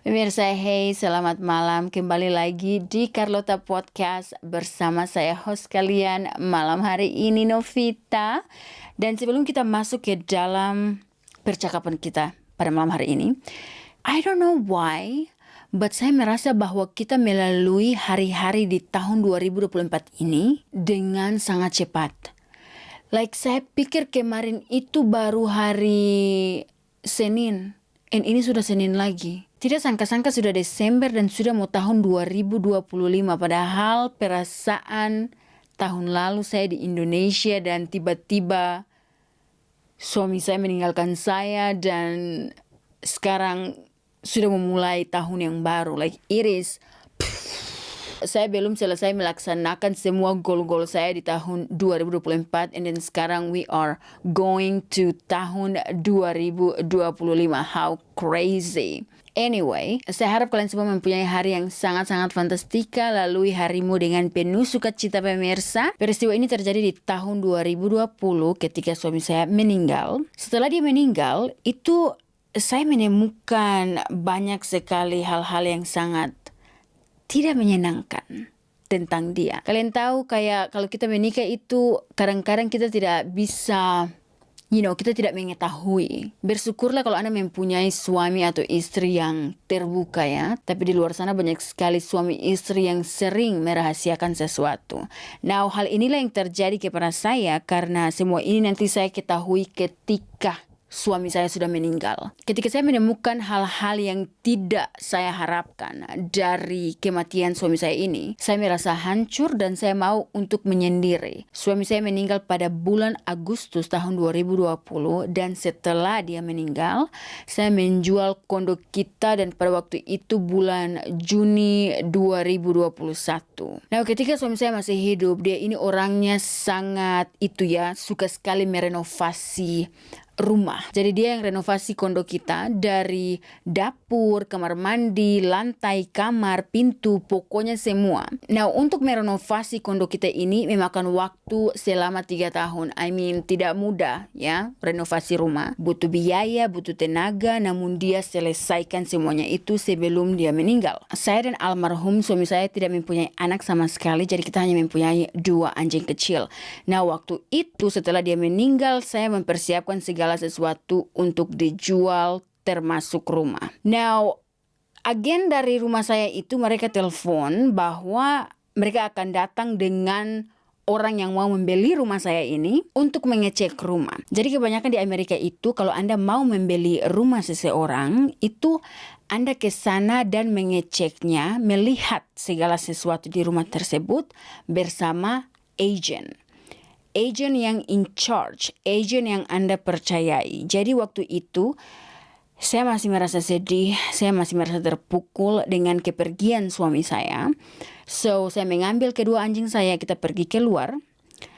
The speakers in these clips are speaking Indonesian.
Pemirsa, hey, selamat malam. Kembali lagi di Carlota Podcast bersama saya host kalian malam hari ini, Novita. Dan sebelum kita masuk ke dalam percakapan kita pada malam hari ini, I don't know why, but saya merasa bahwa kita melalui hari-hari di tahun 2024 ini dengan sangat cepat. Like saya pikir kemarin itu baru hari Senin, and ini sudah Senin lagi. Tidak sangka-sangka sudah Desember dan sudah mau tahun 2025. Padahal perasaan tahun lalu saya di Indonesia dan tiba-tiba suami saya meninggalkan saya dan sekarang sudah memulai tahun yang baru. Like it is, saya belum selesai melaksanakan semua goal-goal saya di tahun 2024 and then sekarang we are going to tahun 2025. How crazy. Anyway, saya harap kalian semua mempunyai hari yang sangat-sangat fantastika, lalui harimu dengan penuh sukacita pemirsa. Peristiwa ini terjadi di tahun 2020 ketika suami saya meninggal. Setelah dia meninggal, itu saya menemukan banyak sekali hal-hal yang sangat tidak menyenangkan tentang dia. Kalian tahu kayak kalau kita menikah itu kadang-kadang kita tidak bisa, kita tidak mengetahui. Bersyukurlah kalau Anda mempunyai suami atau istri yang terbuka ya. Tapi di luar sana banyak sekali suami istri yang sering merahasiakan sesuatu. Nah, hal inilah yang terjadi kepada saya karena semua ini nanti saya ketahui ketika suami saya sudah meninggal. Ketika saya menemukan hal-hal yang tidak saya harapkan dari kematian suami saya ini, saya merasa hancur dan saya mau untuk menyendiri. Suami saya meninggal pada bulan Agustus tahun 2020 dan setelah dia meninggal, saya menjual kondo kita dan pada waktu itu bulan Juni 2021. Nah, ketika suami saya masih hidup, dia ini orangnya sangat suka sekali merenovasi rumah. Jadi dia yang renovasi kondo kita dari dapur, kamar mandi, lantai, kamar, pintu, pokoknya semua. Nah, untuk merenovasi kondo kita ini memakan waktu selama 3 tahun. Tidak mudah ya, renovasi rumah. Butuh biaya, butuh tenaga, namun dia selesaikan semuanya itu sebelum dia meninggal. Saya dan almarhum suami saya tidak mempunyai anak sama sekali, jadi kita hanya mempunyai 2 anjing kecil. Nah, waktu itu setelah dia meninggal, saya mempersiapkan segala sesuatu untuk dijual termasuk rumah. Now, agen dari rumah saya itu mereka telepon bahwa mereka akan datang dengan orang yang mau membeli rumah saya ini untuk mengecek rumah. Jadi kebanyakan di Amerika itu kalau Anda mau membeli rumah seseorang itu Anda ke sana dan mengeceknya, melihat segala sesuatu di rumah tersebut bersama agent yang in charge, agent yang Anda percayai. Jadi waktu itu saya masih merasa sedih, saya masih merasa terpukul dengan kepergian suami saya. So, saya mengambil kedua anjing saya, kita pergi keluar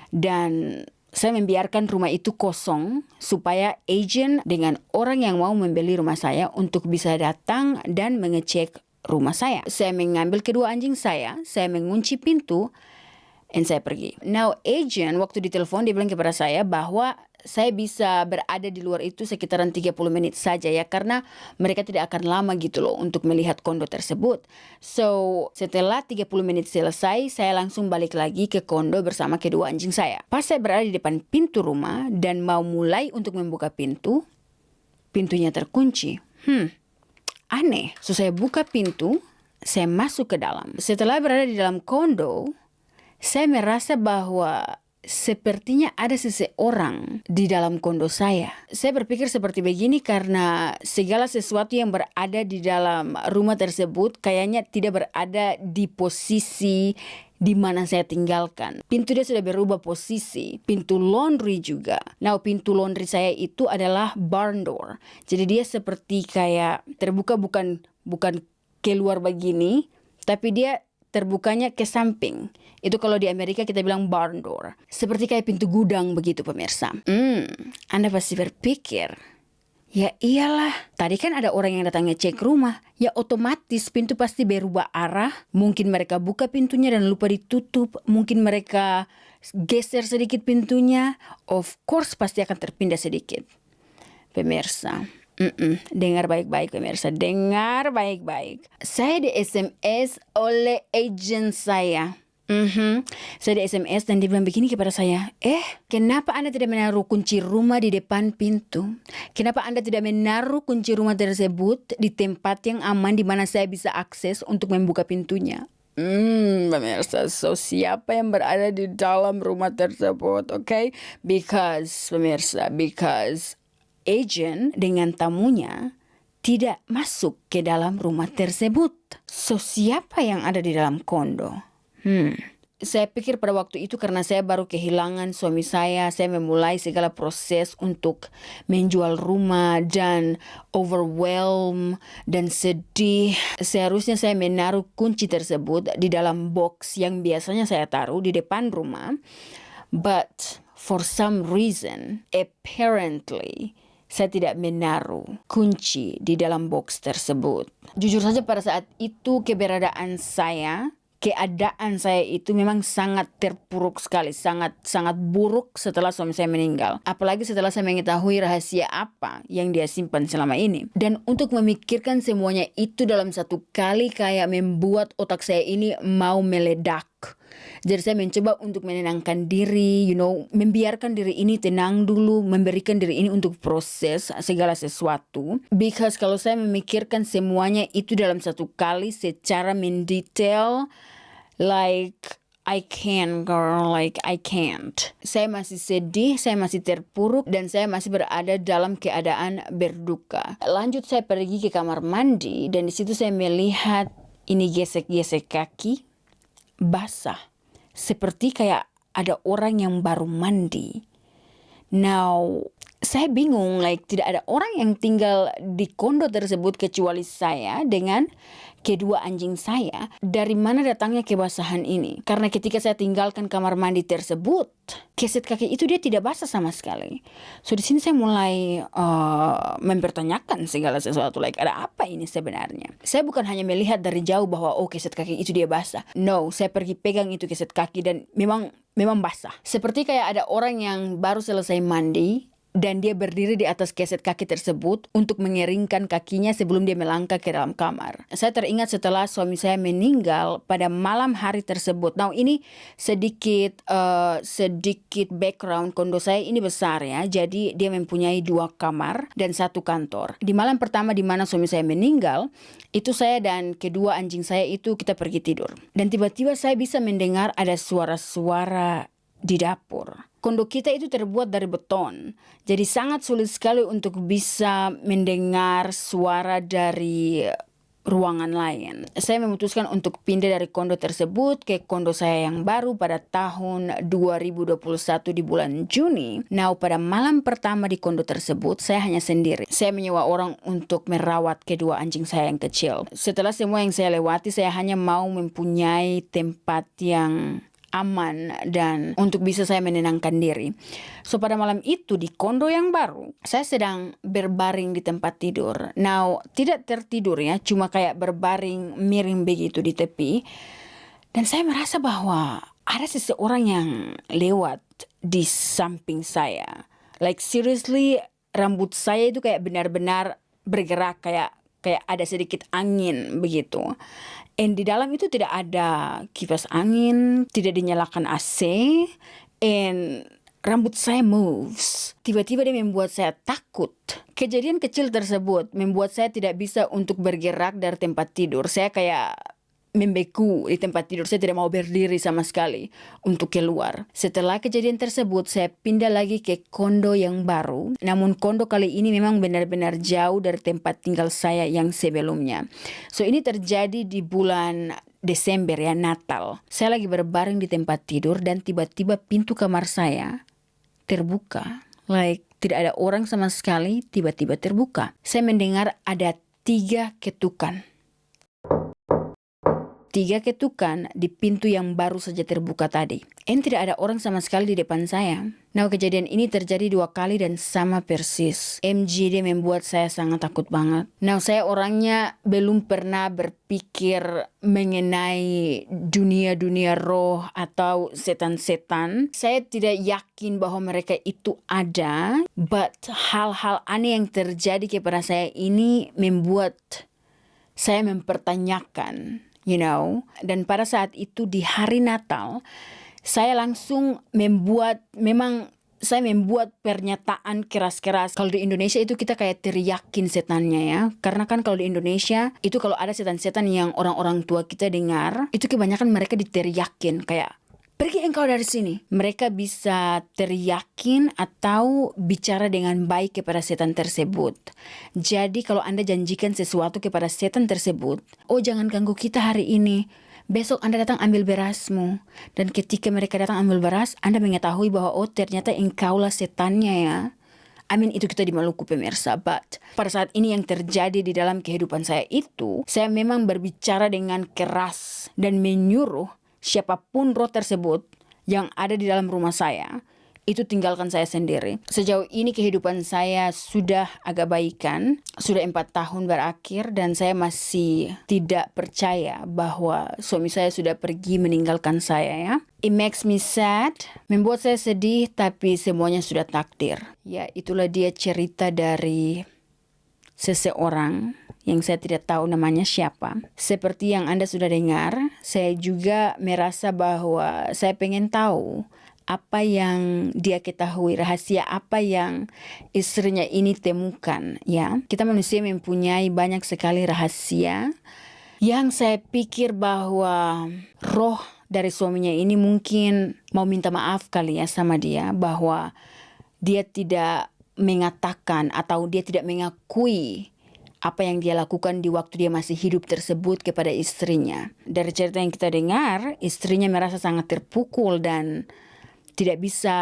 dan saya membiarkan rumah itu kosong supaya agent dengan orang yang mau membeli rumah saya untuk bisa datang dan mengecek rumah saya. Saya mengambil kedua anjing saya mengunci pintu, dan saya pergi. Now, agent waktu ditelepon dia bilang kepada saya bahwa saya bisa berada di luar itu sekitaran 30 menit saja ya, karena mereka tidak akan lama gitu loh untuk melihat kondo tersebut. So, setelah 30 menit selesai, saya langsung balik lagi ke kondo bersama kedua anjing saya. Pas saya berada di depan pintu rumah dan mau mulai untuk membuka pintu, pintunya terkunci. Aneh. So, saya buka pintu, saya masuk ke dalam. Setelah berada di dalam kondo, saya merasa bahwa sepertinya ada seseorang di dalam kondo saya. Saya berpikir seperti begini karena segala sesuatu yang berada di dalam rumah tersebut kayaknya tidak berada di posisi di mana saya tinggalkan. Pintu dia sudah berubah posisi. Pintu laundry juga. Nah, pintu laundry saya itu adalah barn door. Jadi dia seperti kayak terbuka bukan keluar begini, tapi dia terbukanya ke samping. Itu kalau di Amerika kita bilang barn door. Seperti kayak pintu gudang begitu pemirsa. Anda pasti berpikir, ya iyalah, tadi kan ada orang yang datang ngecek rumah. Ya otomatis pintu pasti berubah arah. Mungkin mereka buka pintunya dan lupa ditutup. Mungkin mereka geser sedikit pintunya. Of course pasti akan terpindah sedikit. Pemirsa, Dengar baik-baik pemirsa, dengar baik-baik. Saya di SMS oleh agent saya. Saya di SMS dan dia bilang begini kepada saya, kenapa Anda tidak menaruh kunci rumah di depan pintu? Kenapa Anda tidak menaruh kunci rumah tersebut di tempat yang aman di mana saya bisa akses untuk membuka pintunya? Pemirsa, so siapa yang berada di dalam rumah tersebut, okay? Because agent dengan tamunya tidak masuk ke dalam rumah tersebut. So siapa yang ada di dalam kondo? Saya pikir pada waktu itu karena saya baru kehilangan suami saya memulai segala proses untuk menjual rumah dan overwhelmed dan sedih. Seharusnya saya menaruh kunci tersebut di dalam box yang biasanya saya taruh di depan rumah. But for some reason, apparently, saya tidak menaruh kunci di dalam box tersebut. Jujur saja pada saat itu keadaan saya itu memang sangat terpuruk sekali, sangat buruk setelah suami saya meninggal. Apalagi setelah saya mengetahui rahasia apa yang dia simpan selama ini. Dan untuk memikirkan semuanya itu dalam satu kali kayak membuat otak saya ini mau meledak. Jadi saya mencoba untuk menenangkan diri, membiarkan diri ini tenang dulu, memberikan diri ini untuk proses segala sesuatu. Because kalau saya memikirkan semuanya itu dalam satu kali secara mendetail, like I can't girl, like I can't. Saya masih sedih, saya masih terpuruk, dan saya masih berada dalam keadaan berduka. Lanjut saya pergi ke kamar mandi, dan di situ saya melihat ini gesek-gesek kaki basah. Seperti kayak ada orang yang baru mandi. Now, saya bingung, tidak ada orang yang tinggal di kondo tersebut kecuali saya dengan kedua anjing saya. Dari mana datangnya kebasahan ini? Karena ketika saya tinggalkan kamar mandi tersebut, keset kaki itu dia tidak basah sama sekali. So di sini saya mulai mempertanyakan segala sesuatu, ada apa ini sebenarnya? Saya bukan hanya melihat dari jauh bahwa keset kaki itu dia basah. No, saya pergi pegang itu keset kaki dan memang basah. Seperti kayak ada orang yang baru selesai mandi dan dia berdiri di atas keset kaki tersebut untuk mengeringkan kakinya sebelum dia melangkah ke dalam kamar. Saya teringat setelah suami saya meninggal pada malam hari tersebut. Nah, ini sedikit background. Kondo saya ini besar ya, jadi dia mempunyai 2 kamar dan 1 kantor. Di malam pertama di mana suami saya meninggal, itu saya dan kedua anjing saya itu kita pergi tidur. Dan tiba-tiba saya bisa mendengar ada suara-suara di dapur. Kondo kita itu terbuat dari beton, jadi sangat sulit sekali untuk bisa mendengar suara dari ruangan lain. Saya memutuskan untuk pindah dari kondo tersebut ke kondo saya yang baru pada tahun 2021 di bulan Juni. Nah, pada malam pertama di kondo tersebut, saya hanya sendiri. Saya menyewa orang untuk merawat kedua anjing saya yang kecil. Setelah semua yang saya lewati, saya hanya mau mempunyai tempat yang aman dan untuk bisa saya menenangkan diri. So pada malam itu di kondo yang baru, saya sedang berbaring di tempat tidur. Now, tidak tertidur ya, cuma kayak berbaring miring begitu di tepi. Dan saya merasa bahwa ada seseorang yang lewat di samping saya. Seriously, rambut saya itu kayak benar-benar bergerak, kayak ada sedikit angin begitu. And di dalam itu tidak ada kipas angin, tidak dinyalakan AC, and rambut saya moves. Tiba-tiba dia membuat saya takut. Kejadian kecil tersebut membuat saya tidak bisa untuk bergerak dari tempat tidur. Saya kayak membeku di tempat tidur. Saya tidak mau berdiri sama sekali untuk keluar. Setelah kejadian tersebut, saya pindah lagi ke kondo yang baru. Namun kondo kali ini memang benar-benar jauh dari tempat tinggal saya yang sebelumnya. So ini terjadi di bulan Desember ya, Natal. Saya lagi berbaring di tempat tidur dan tiba-tiba pintu kamar saya terbuka. Tidak ada orang sama sekali, tiba-tiba terbuka. Saya mendengar ada 3 ketukan. 3 ketukan di pintu yang baru saja terbuka tadi. Tidak ada orang sama sekali di depan saya. Nah, kejadian ini terjadi 2 kali dan sama persis. MG dia membuat saya sangat takut banget. Nah, saya orangnya belum pernah berpikir mengenai dunia-dunia roh atau setan-setan. Saya tidak yakin bahwa mereka itu ada, but hal-hal aneh yang terjadi kepada saya ini membuat saya mempertanyakan, Dan pada saat itu di hari Natal, saya langsung membuat pernyataan keras-keras. Kalau di Indonesia itu kita kayak teriakin setannya ya. Karena kan kalau di Indonesia itu kalau ada setan-setan yang orang-orang tua kita dengar, itu kebanyakan mereka diteriakin kayak, pergi engkau dari sini. Mereka bisa teriakin atau bicara dengan baik kepada setan tersebut. Jadi kalau Anda janjikan sesuatu kepada setan tersebut, oh jangan ganggu kita hari ini, besok Anda datang ambil berasmu. Dan ketika mereka datang ambil beras, Anda mengetahui bahwa oh ternyata engkaulah setannya ya. Itu kita di Maluku pemirsa. But pada saat ini yang terjadi di dalam kehidupan saya itu, saya memang berbicara dengan keras dan menyuruh siapapun roh tersebut yang ada di dalam rumah saya, itu tinggalkan saya sendiri. Sejauh ini kehidupan saya sudah agak baikan, sudah 4 tahun berakhir dan saya masih tidak percaya bahwa suami saya sudah pergi meninggalkan saya ya. It makes me sad, membuat saya sedih, tapi semuanya sudah takdir. Ya, itulah dia cerita dari seseorang yang saya tidak tahu namanya siapa. Seperti yang Anda sudah dengar, saya juga merasa bahwa saya pengen tahu apa yang dia ketahui, rahasia apa yang istrinya ini temukan ya. Kita manusia mempunyai banyak sekali rahasia yang saya pikir bahwa roh dari suaminya ini mungkin mau minta maaf kali ya sama dia, bahwa dia tidak mengatakan atau dia tidak mengakui apa yang dia lakukan di waktu dia masih hidup tersebut kepada istrinya. Dari cerita yang kita dengar, istrinya merasa sangat terpukul dan tidak bisa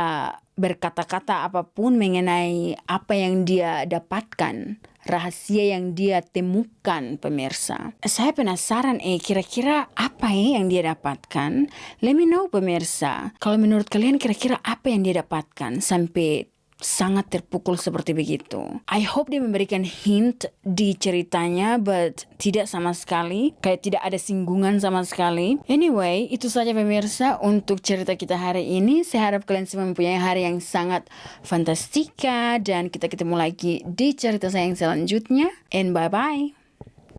berkata-kata apapun mengenai apa yang dia dapatkan, rahasia yang dia temukan pemirsa. Saya penasaran kira-kira apa yang dia dapatkan? Let me know pemirsa. Kalau menurut kalian kira-kira apa yang dia dapatkan sampai sangat terpukul seperti begitu. I hope dia memberikan hint di ceritanya, but tidak sama sekali. Kayak tidak ada singgungan sama sekali. Anyway, itu saja pemirsa untuk cerita kita hari ini. Saya harap kalian semua mempunyai hari yang sangat fantastika. Dan kita ketemu lagi di cerita saya yang selanjutnya. And bye-bye.